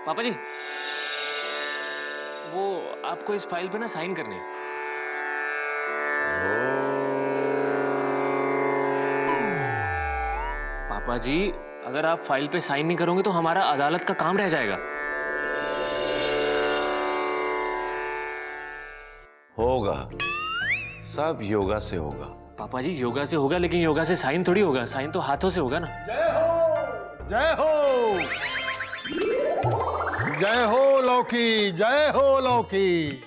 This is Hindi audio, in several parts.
पापा जी, वो आपको इस फाइल पे ना साइन करने हैं। पापा जी, अगर आप फाइल पे साइन नहीं करोगे तो हमारा अदालत का काम रह जाएगा। होगा, सब योगा से होगा। पापा जी, योगा से होगा, लेकिन योगा से साइन थोड़ी होगा। साइन तो हाथों से होगा ना। जय हो, जय हो, जय हो लौकी, जय हो लौकी,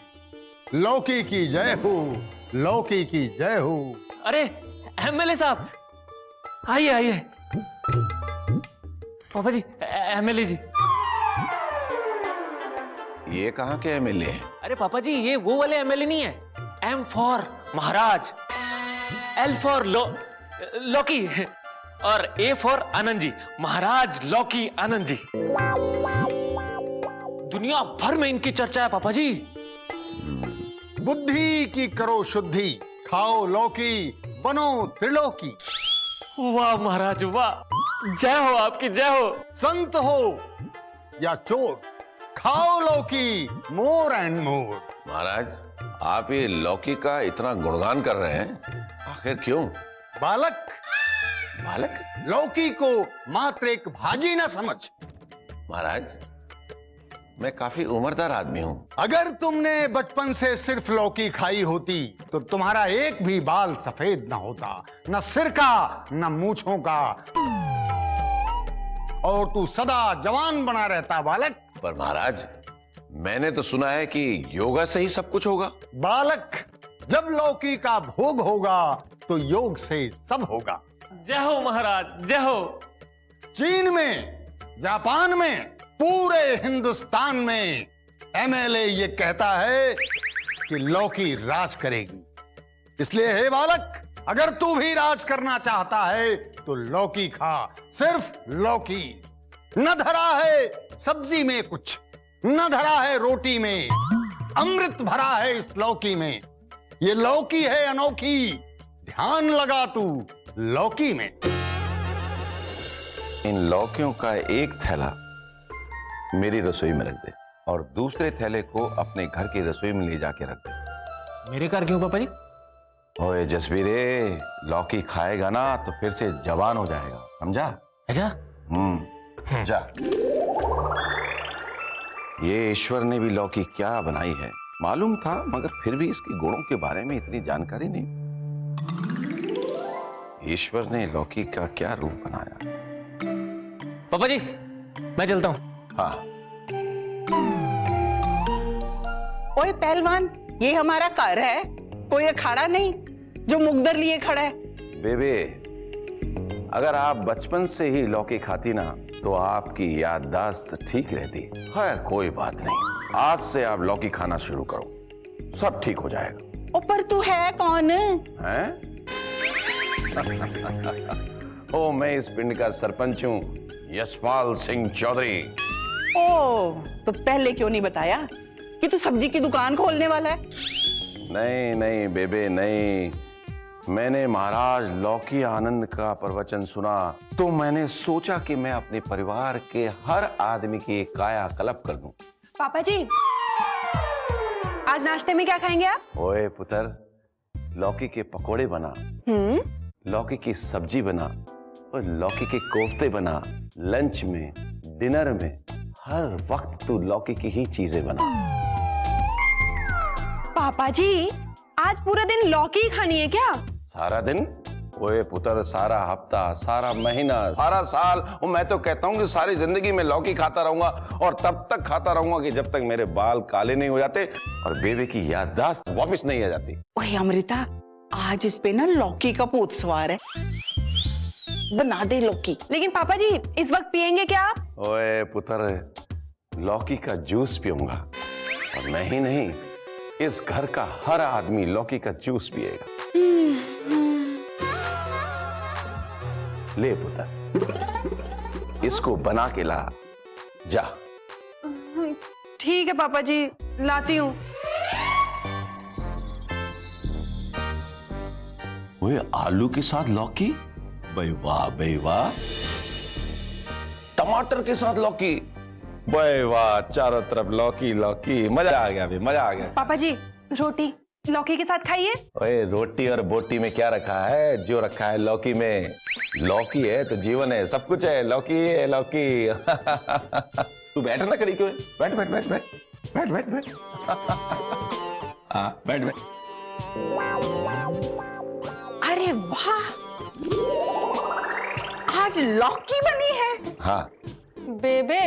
लौकी की जय हो, लौकी की जय हो। अरे एमएलए साहब, आइए आइए। पापा जी, एमएलए जी। ये कहाँ के एमएलए हैं? अरे पापा जी, ये वो वाले एमएलए नहीं है। एम फॉर महाराज, एल फॉर लौकी और ए फॉर आनंद जी। महाराज लौकी आनंद जी। दुनिया भर में इनकी चर्चा है पापा जी। बुद्धि की करो शुद्धि, खाओ लौकी, बनो त्रिलोकी। वाह महाराज वाह, जय हो आपकी, जय हो। संत हो या चोर, खाओ लौकी मोर एंड मोर। महाराज, आप ये लौकी का इतना गुणगान कर रहे हैं, आखिर क्यों? बालक, बालक? लौकी को मात्र एक भाजी न समझ। महाराज, मैं काफी उम्रदार आदमी हूँ। अगर तुमने बचपन से सिर्फ लौकी खाई होती तो तुम्हारा एक भी बाल सफेद न होता, न सिर का न मूंछों का, और तू सदा जवान बना रहता बालक। पर महाराज, मैंने तो सुना है कि योगा से ही सब कुछ होगा। बालक, जब लौकी का भोग होगा तो योग से सब होगा। जय हो महाराज, जय हो। चीन में, जापान में, पूरे हिंदुस्तान में एमएलए ये कहता है कि लौकी राज करेगी। इसलिए हे बालक, अगर तू भी राज करना चाहता है तो लौकी खा, सिर्फ लौकी। न धरा है सब्जी में कुछ, न धरा है रोटी में, अमृत भरा है इस लौकी में। ये लौकी है अनोखी, ध्यान लगा तू लौकी में। इन लौकियों का एक थैला मेरी रसोई में रख दे और दूसरे थैले को अपने घर की रसोई में ले जाके रख दे। मेरे घर क्यों पापा जी? ओए जसवीरे, लौकी खाएगा ना तो फिर से जवान हो जाएगा, समझा? अच्छा। जा। ये ईश्वर ने भी लौकी क्या बनाई है मालूम था, मगर फिर भी इसके गुणों के बारे में इतनी जानकारी नहीं। ईश्वर ने लौकी का क्या रूप बनाया। पापा जी, मैं चलता हूँ। हाँ। ओए पहलवान, ये हमारा घर है, कोई अखाड़ा नहीं जो मुकदर लिए खड़ा है। बेबे, अगर आप बचपन से ही लौकी खाती ना तो आपकी याददाश्त ठीक रहती। खैर कोई बात नहीं, आज से आप लौकी खाना शुरू करो, सब ठीक हो जाएगा। ओ पर तू है कौन? हैं? ओ, मैं इस पिंड का सरपंच हूँ, यशपाल सिंह चौधरी। ओ, तो पहले क्यों नहीं बताया कि तू सब्जी की दुकान खोलने वाला है? नहीं नहीं बेबे नहीं, मैंने महाराज लौकी आनंद का प्रवचन सुना तो मैंने सोचा कि मैं अपने परिवार के हर आदमी की काया कल्प कर दूं। पापा जी, आज नाश्ते में क्या खाएंगे आप? ओए पुत्र, लौकी के पकोड़े बना, लौकी की सब्जी बना और लौकी के कोफ्ते बना। लंच में, डिनर में, हर वक्त तू लौकी की ही चीजें बना। पापा जी, आज पूरा दिन लौकी खानी है क्या? सारा दिन? ओए पुत्र, सारा हफ्ता, सारा महीना, सारा साल, और मैं तो कहता हूँ कि सारी जिंदगी में लौकी खाता रहूंगा और तब तक खाता रहूंगा कि जब तक मेरे बाल काले नहीं हो जाते और बेबे की याददाश्त वापस नहीं आ जाती। ओए अमृता, आज इस पे ना लौकी का भूत सवार है, बना दे लौकी। लेकिन पापा जी, इस वक्त पियेंगे क्या आप? ओए पुत्र, लौकी का जूस पीऊंगा, और मैं ही नहीं, इस घर का हर आदमी लौकी का जूस पिएगा। ले पुत्र, इसको बना के ला, जा। ठीक है पापा जी, लाती हूँ। ओए, आलू के साथ लौकी? भाई वाह भाई वाह। टमाटर के साथ लौकी? वाह वाह, चारों तरफ लौकी लौकी, मजा आ गया अभी, मजा आ गया। पापा जी रोटी लौकी के साथ खाइए। ओए रोटी और बोटी में क्या रखा है? जो रखा है लौकी में। लौकी है तो जीवन है, सब कुछ है, लौकी है लौकी। तू बैठ ना करी क्यों? बैठ बैठ बैठ बैठ बैठ बैठ बैठ। हाँ बैठ बैठ। अरे वाह, आज लौकी बनी है। हाँ बेबे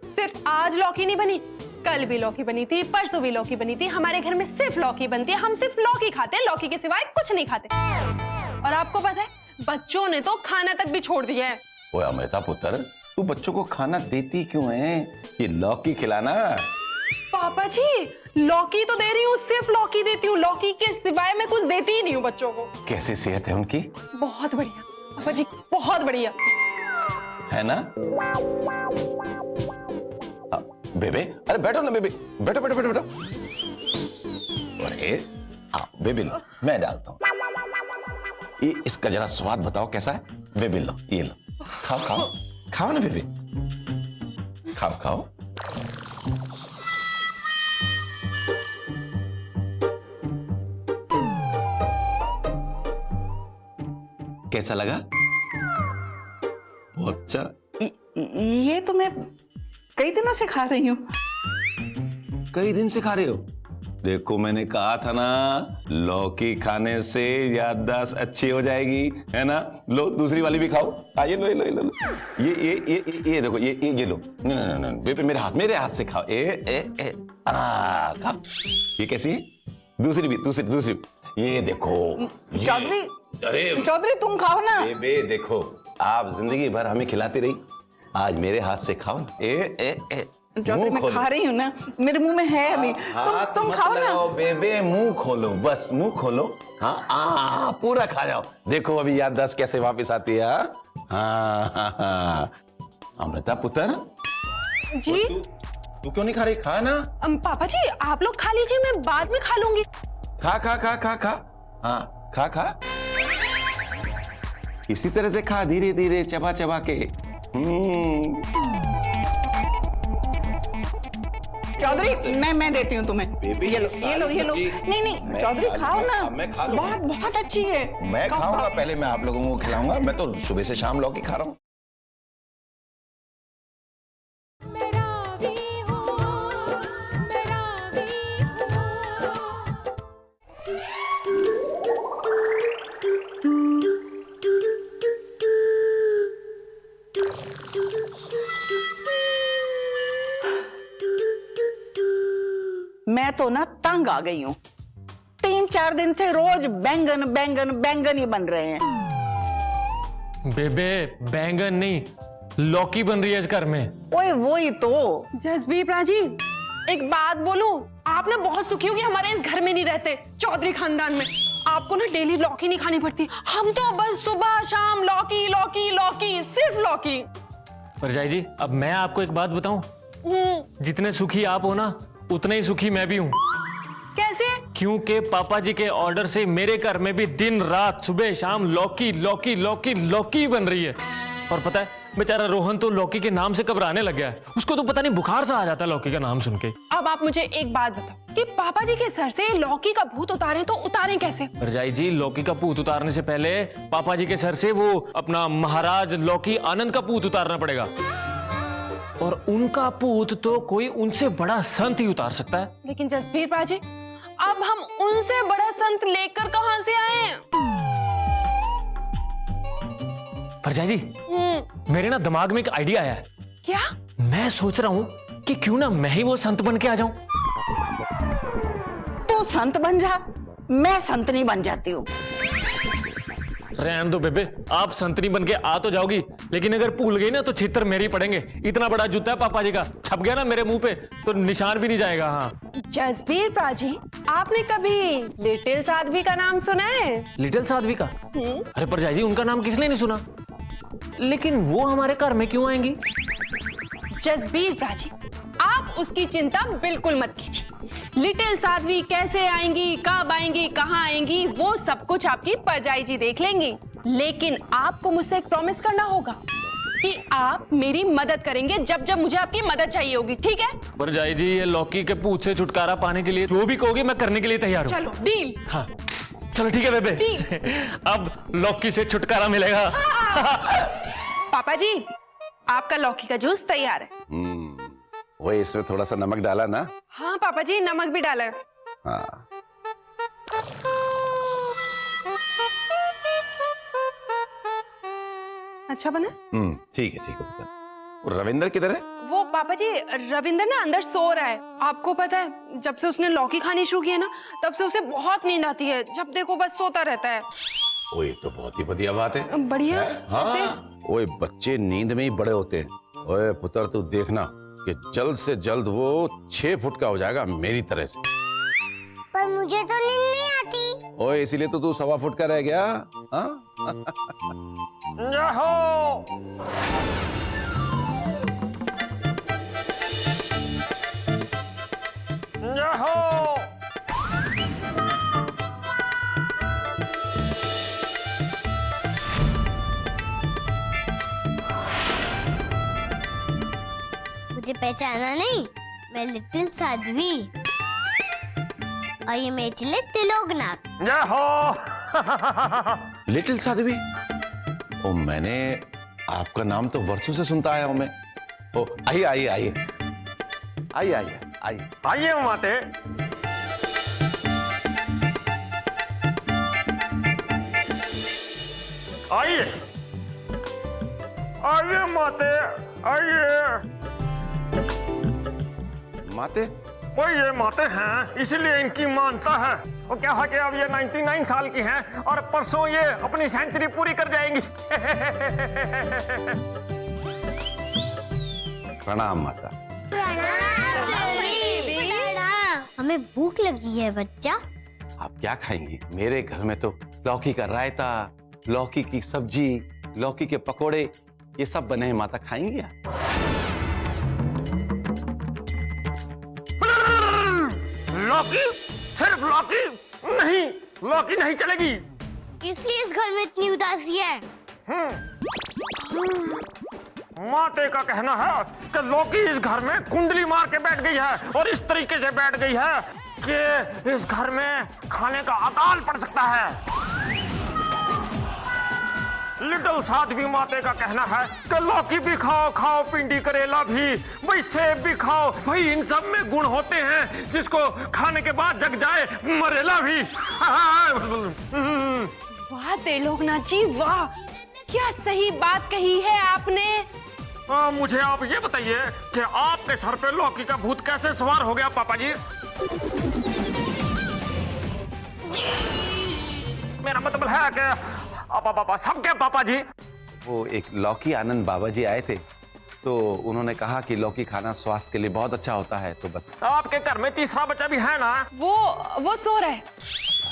सिर्फ आज लौकी नहीं बनी, कल भी लौकी बनी थी, परसों भी लौकी बनी थी। हमारे घर में सिर्फ लौकी बनती है, हम सिर्फ लौकी खाते हैं, लौकी के सिवाय कुछ नहीं खाते। और आपको पता है बच्चों ने तो खाना तक भी छोड़ दिया है। ओए अमृता पुत्र, तू बच्चों को खाना देती क्यों है? ये लौकी खिलाना। पापा जी लौकी तो दे रही हूँ, सिर्फ लौकी देती हूँ, लौकी के सिवाय मैं कुछ देती ही नहीं हूँ बच्चों को। कैसी सेहत है उनकी? बहुत बढ़िया पापा जी, बहुत बढ़िया है ना? बेबे, अरे बैठो ना बेबी, बैठो बैठो बैठो बैठो। अरे बेबी लो, मैं डालता हूँ। ये इसका जरा स्वाद बताओ कैसा है? बेबी लो, ये लो, खाओ खाओ खाओ ना बेबी, खाओ खाओ। कैसा लगा? बहुत अच्छा। ये तो मैं कई दिनों से खा रही हूँ। कई दिन से खा रहे हो? देखो मैंने कहा था ना, लौकी खाने से याददाश्त अच्छी हो जाएगी, है ना? लो दूसरी वाली भी खाओ। ये लो ये लो ये लो, ये देखो, ये लो। नहीं बेबे मेरे हाथ से खाओ। खाओ। ये कैसी है? दूसरी भी, दूसरी। ये देखो चौधरी, अरे चौधरी तुम खाओ ना। बेबे देखो, आप जिंदगी भर हमें खिलाती रही, आज मेरे हाथ से खाओ। चौधरी मैं खा रही हूँ ना, मेरे मुंह में है अभी। तुम खाओ ना बेबे, मुंह खोलो, बस मुंह खोलो। हाँ पूरा खा जाओ। देखो अभी याददाश्त कैसे वापस आती है। हाँ अमृता पुत्र जी। तू क्यों नहीं खा रही? खा ना। पापा जी आप लोग खा लीजिए, मैं बाद में खा लूंगी। खा खा खा खा खा। हाँ खा। इसी तरह से खा, धीरे धीरे चबा चबा के। चौधरी मैं देती हूँ तुम्हें। ये लो। नहीं चौधरी खाओ ना, मैं खा लूंगा। बहुत अच्छी है। मैं खाऊंगा, पहले मैं आप लोगों को खिलाऊंगा। मैं तो सुबह से शाम लौकी खा रहा हूँ। मैं तो ना तंग आ गई हूँ। 3-4 दिन से रोज बैंगन ही बन रहे हैं। बेबे बैंगन नहीं, लौकी बन रही है इस घर में। ओए वही तो। जसबीर राजी एक बात बोलूं, आप ना बहुत सुखी होगी हमारे इस घर में नहीं रहते, चौधरी खानदान में। आपको ना डेली लौकी नहीं खानी पड़ती, हम तो बस सुबह शाम लौकी लौकी लौकी, सिर्फ लौकी। परजाई जी अब मैं आपको एक बात बताऊं, जितने सुखी आप हो ना उतने ही सुखी मैं भी हूं। कैसे? क्योंकि पापा जी के ऑर्डर से मेरे घर में भी दिन रात सुबह शाम लौकी लौकी लौकी लौकी बन रही है। और पता है बेचारा रोहन तो लौकी के नाम से घबराने लग गया है, उसको तो पता नहीं बुखार सा आ जाता है लौकी का नाम सुन के। अब आप मुझे एक बात बताओ कि पापा जी के सर से लौकी का भूत उतारें तो उतारें कैसे? परजाई जी लौकी का भूत उतारने से पहले पापा जी के सर से वो अपना महाराज लौकी आनंद का भूत उतारना पड़ेगा, और उनका भूत तो कोई उनसे बड़ा संत ही उतार सकता है। लेकिन जसबीर बाजी अब हम उनसे बड़ा संत लेकर कहां से आए? परजाई जी मेरे ना दिमाग में एक आइडिया आया है। क्या? मैं सोच रहा हूं कि क्यों ना मैं ही वो संत बन के आ जाऊं। तू संत बन जा, मैं संतनी बन जाती हूँ। रहने दो बेबे, आप संतनी बन के आ तो जाओगी, लेकिन अगर भूल गई ना तो छितर मेरे ही पड़ेंगे। इतना बड़ा जूता है पापा जी का, छप गया ना मेरे मुंह पे तो निशान भी नहीं जाएगा। हाँ जसबीर बाजी आपने कभी लिटिल साध्वी का नाम सुना है? लिटिल साध्वी का? अरे परजाई जी उनका नाम किसने नहीं सुना, लेकिन वो हमारे घर में क्यों आएंगी? जसबीर बाजी आप उसकी चिंता बिल्कुल मत कीजिए। लिटिल साध्वी कैसे आएंगी, कब आएंगी, कहाँ आएंगी, वो सब कुछ आपकी परजाई जी देख लेंगी। लेकिन आपको मुझसे एक प्रॉमिस करना होगा। कि आप मेरी मदद करेंगे जब जब मुझे आपकी मदद चाहिए होगी, ठीक है? भरजाई जी, ये लौकी के पूत से छुटकारा पाने के लिए जो भी कहोगे मैं करने के लिए तैयार हूँ। चलो डील। हाँ चलो ठीक है बेबे, अब लौकी से छुटकारा मिलेगा। पापा जी, आपका लौकी का जूस तैयार है। वो इसमें थोड़ा सा नमक डाला ना? हाँ पापा जी, नमक भी डाला है। हाँ। अच्छा बना? ठीक है पुत्र। और रविंदर किधर है? वो पापा जी, रविंदर ना अंदर सो रहा है। आपको पता है, जब से उसने लौकी खानी शुरू की है ना, तब से उसे बहुत नींद आती है। जब देखो बस सोता रहता है। ओए तो बहुत ही बढ़िया बात है। बढ़िया? कैसे? ओए बच्चे नींद में ही बड़े होते हैं। ओए पुत्र तू देखना कि जल्द से जल्द वो 6 फुट का हो जाएगा मेरी तरह से। पर मुझे तो नींद नहीं आती। ओए इसीलिए तो तू 1.25 फुट का रह गया। हाँ? मुझे पहचाना नहीं? मैं लिटिल साध्वी और ये मेरे चले त्रिलोकनाथ। लिटिल साध्वी? ओ मैंने आपका नाम तो वर्षों से सुनता आया हूं मैं। ओ आइए आइए आइए आइए आइए आइए आइए माते। आइए आइए माते, आइए। माते? वो ये माते हैं, इसलिए इनकी मानता है। वो क्या है कि अब ये 99 साल की हैं और परसों ये अपनी सेंचुरी पूरी कर जाएंगी। प्रणाम माता। हमें भूख लगी है बच्चा। आप क्या खाएंगी? मेरे घर में तो लौकी का रायता, लौकी की सब्जी, लौकी के पकोड़े, ये सब बने हैं माता, खाएंगी आप? लौकी? सिर्फ लौकी? नहीं, लौकी नहीं चलेगी। इसलिए इस घर में इतनी उदासी है। माते का कहना है कि लौकी इस घर में कुंडली मार के बैठ गई है और इस तरीके से बैठ गई है कि इस घर में खाने का अकाल पड़ सकता है। लिटिल साध्वी माते का कहना है कि लौकी भी खाओ, खाओ पिंडी करेला भी, भाई सेब भी खाओ, भाई इन सब में गुण होते हैं जिसको खाने के बाद जग जाए मरेला भी। वाह त्रिलोकनाथ जी, वाह, क्या सही बात कही है आपने। मुझे आप ये बताइए कि आपके सर पे लौकी का भूत कैसे सवार हो गया पापा जी? मेरा मतलब है कि सबके पापा जी। वो एक लौकी आनंद बाबा जी आए थे, तो उन्होंने कहा कि लौकी खाना स्वास्थ्य के लिए बहुत अच्छा होता है, तो बस। आपके घर में तीसरा बच्चा भी है ना? वो सो रहा है।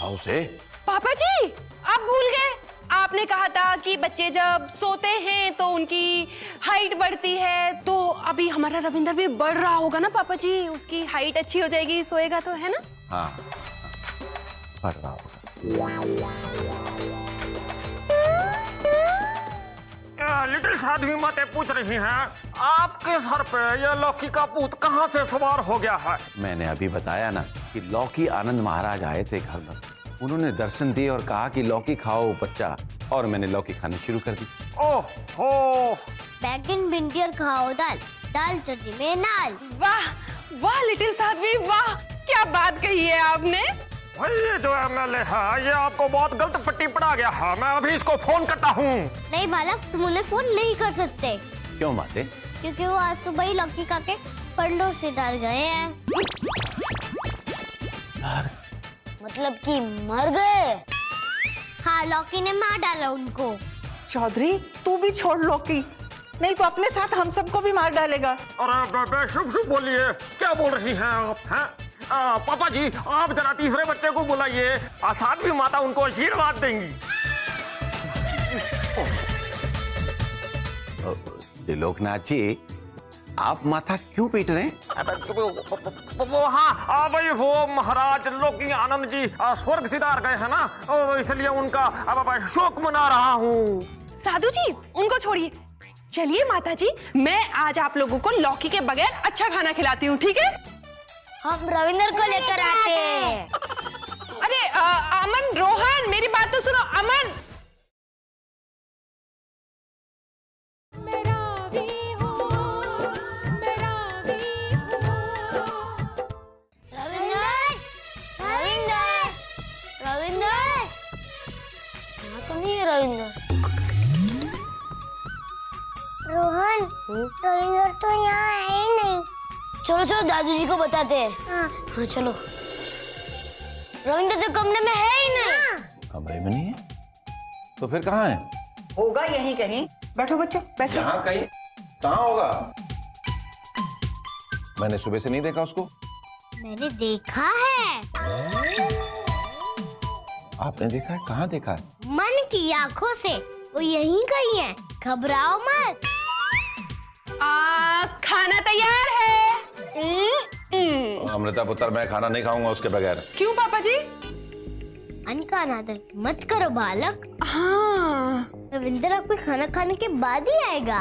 आओ से। पापा जी, आप भूल गए, आपने कहा था कि बच्चे जब सोते हैं तो उनकी हाइट बढ़ती है। तो अभी हमारा रविंदर भी बढ़ रहा होगा ना पापा जी, उसकी हाइट अच्छी हो जाएगी, सोएगा तो, है ना? हाँ, बढ़ रहा होगा। लिटिल साध्वी माते पूछ रही हैं, आपके सर पे यह लौकी का भूत कहाँ से सवार हो गया है? मैंने अभी बताया ना कि लौकी आनंद महाराज आए थे घर में, उन्होंने दर्शन दिए और कहा कि लौकी खाओ बच्चा, और मैंने लौकी खानी शुरू कर दी। ओहो, बैगन भिंडी और खाओ दाल, दाल चटनी में नाल। वाह वाह लिटिल साध्वी, वाह, क्या बात कही है आपने। भाई ये जो एमएलए है ये आपको बहुत गलत पट्टी पड़ा गया है, मैं अभी इसको फोन करता हूँ। नहीं बालक, तुम उन्हें फोन नहीं कर सकते। क्यों माते? क्योंकि वो आज सुबह ही लौकी खा के पंडों से डर गए हैं। मतलब कि मर गए। हाँ, लौकी ने मार डाला उनको। चौधरी, तू भी छोड़ लौकी, नहीं तो अपने साथ हम सबको भी मार डालेगा। अरे शुभ शुभ बोलिए, क्या बोल रही हैं आप? हैं? पापा जी, आप जरा तीसरे बच्चे को बुलाइए, साध्वी माता उनको आशीर्वाद देंगी। त्रिलोकनाथ जी, आप माथा क्यों पीट रहे हैं? हाँ भाई, वो महाराज लौकी आनंद जी स्वर्ग सिधार गए हैं ना, इसलिए उनका अब शोक मना रहा हूँ। साधु जी, उनको छोड़िए, चलिए माता जी, मैं आज आप लोगों को लौकी के बगैर अच्छा खाना खिलाती हूँ, ठीक है? हम रविंदर को लेकर आते हैं। अरे अमन, रोहन, मेरी बात तो सुनो। अमन, रविंदर, रविंदर, रविंदर, यहाँ तो नहीं है रविंदर। रोहन, रविंदर तो यहाँ है ही नहीं। चलो चलो दादू जी को बताते हैं। हाँ चलो। रविंदर तो कमरे में है ही नहीं। कमरे में नहीं है तो फिर कहाँ है? होगा यहीं कहीं। बैठो बच्चों, बैठो। यहाँ कहीं? कहाँ होगा? मैंने सुबह से नहीं देखा उसको। मैंने देखा है। आपने देखा है? कहाँ देखा है? मन की आंखों से। वो यहीं कहीं है, घबराओ मत। खाना तैयार है। अमृता पुत्र, मैं खाना नहीं खाऊंगा उसके बगैर। क्यों पापा जी? अनकानादर मत करो बालक। हाँ, रविंदर आपको खाना खाने के बाद ही आएगा।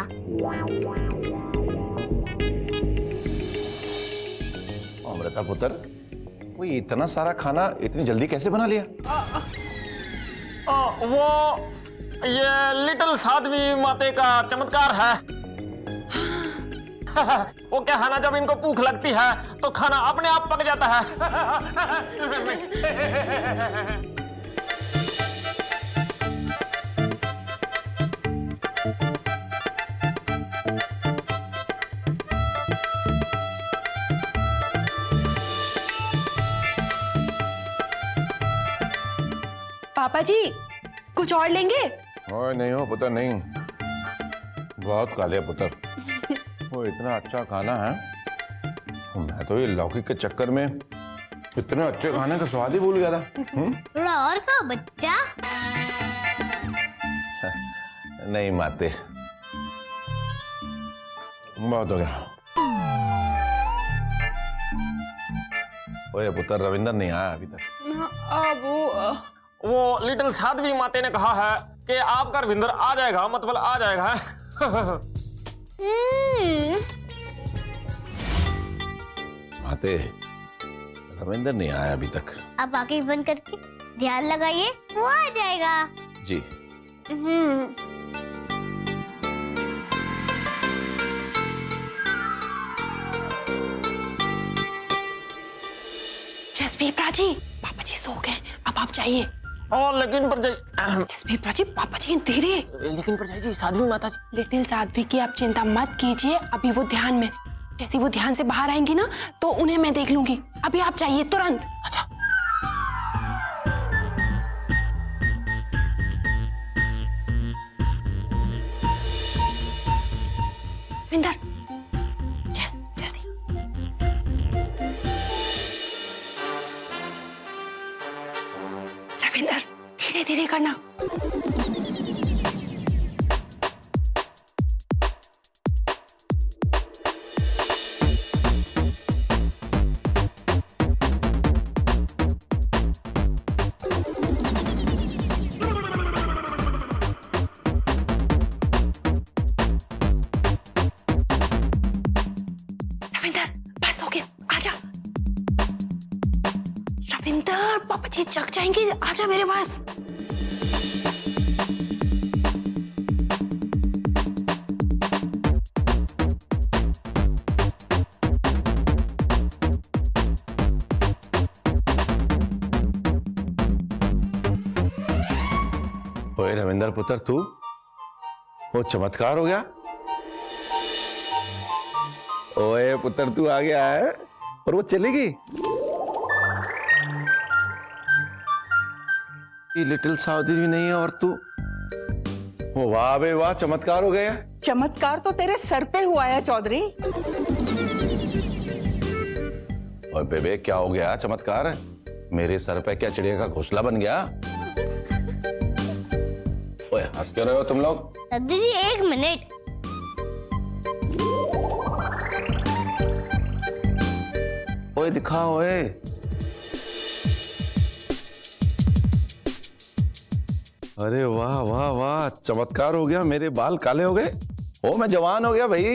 अमृता पुत्र, वो इतना सारा खाना इतनी जल्दी कैसे बना लिया? वो ये लिटिल साध्वी माते का चमत्कार है। वो क्या है ना, जब इनको भूख लगती है तो खाना अपने आप पक जाता है। पापा जी कुछ और लेंगे? ओए नहीं हो पुत्र, नहीं। बहुत काले पुत्र। वो इतना अच्छा खाना है, मैं तो ये लौकी के चक्कर में इतने अच्छे खाने का स्वाद ही भूल गया था। थोड़ा और खाओ बच्चा। नहीं माते, बहुत हो गया। ओए पुत्र, रविंदर नहीं आया अभी तक। वो लिटिल साध्वी माते ने कहा है कि आपका रविंदर आ जाएगा, मतलब आ जाएगा। माते, रविंदर नहीं आया अभी तक। आप आंखें बंद करके ध्यान लगाइए, वो आ जाएगा। जी। जसबीर प्राची, पापा जी सो गए, अब आप जाइए। लेकिन परजाई, जसबीर प्राची, पापा जी धीरे। लेकिन परजाई जी, साध्वी माता जी। लिटिल साध्वी की आप चिंता मत कीजिए, अभी वो ध्यान में। जैसे वो ध्यान से बाहर आएंगी ना तो उन्हें मैं देख लूंगी। अभी आप जाइए तुरंत। अच्छा। विंदर, चल जल्दी। रविंदर, धीरे धीरे करना। रविंदर, बस हो गया, आजा। रविंदर, पापा जी जग जाएंगे, आजा मेरे पास। ओए रविंदर पुत्र, तू वो चमत्कार हो गया। ओए पुत्र, तू आ गया है और वो चली गई। ये लिटिल साउदी भी नहीं है और तू। वो वाह बे वाह, चमत्कार हो गया। चमत्कार तो तेरे सर पे हुआ है चौधरी। और बेबे, क्या हो गया चमत्कार? मेरे सर पे क्या चिड़िया का घोंसला बन गया? ओए हंस क्यों रहे हो तुम लोग? दादू जी एक मिनट। ओए दिखा, ओए अरे वाह वाह वाह, चमत्कार हो गया। मेरे बाल काले हो गए। ओ मैं जवान हो गया भाई,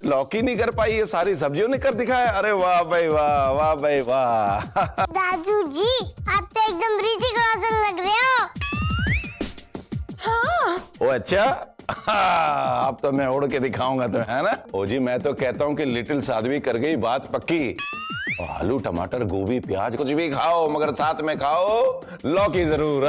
लौकी नहीं कर पाई, ये सारी सब्जियों ने कर दिखाया। अरे वाह भाई वाह, वाह भाई वाह। दादू जी आप तो एकदम ऋतिक रोशन लग रहे हो। हाँ। ओ अच्छा, अब तो मैं उड़ के दिखाऊंगा तुम्हें, है ना। ओ जी मैं तो कहता हूँ कि लिटिल साध्वी कर गई बात पक्की। और आलू टमाटर गोभी प्याज कुछ भी खाओ, मगर साथ में खाओ लौकी जरूर।